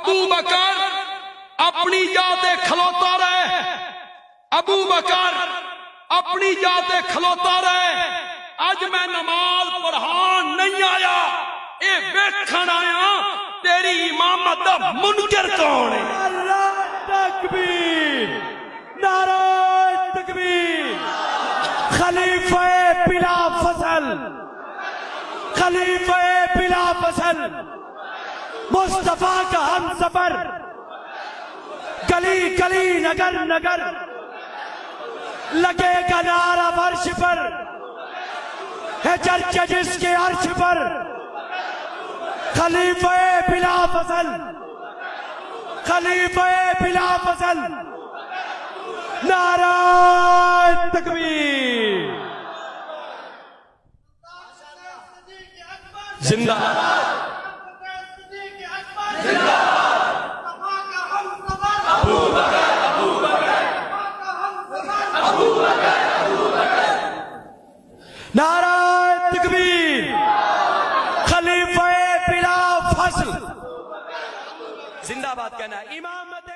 अबू बकर अपनी जाते खलोता रहे, अबू बकर अपनी जाते खलोता रहे। अज मैं नमाज पढ़ान नहीं आया, ये वेखण आया तेरी इमामत दा मुनकर कौन है। तकबीर, नारा तकबीर। खलीफे बिला फसल, खलीफे बिला फसल, मुस्तफा का हम सफर, गली गली नगर नगर लगेगा नारा फर्श पर, है चर्चा जिसके अर्श पर। खलीफे बिला फसल, खलीफे बिला फसल, नारा तकबीर। जिंदाबाद, अबू बकर, अबू बकर, अबू बकर, अबू बकर। नारा तकबीर, खलीफे बिला फसल, जिंदाबाद कहना इमामत।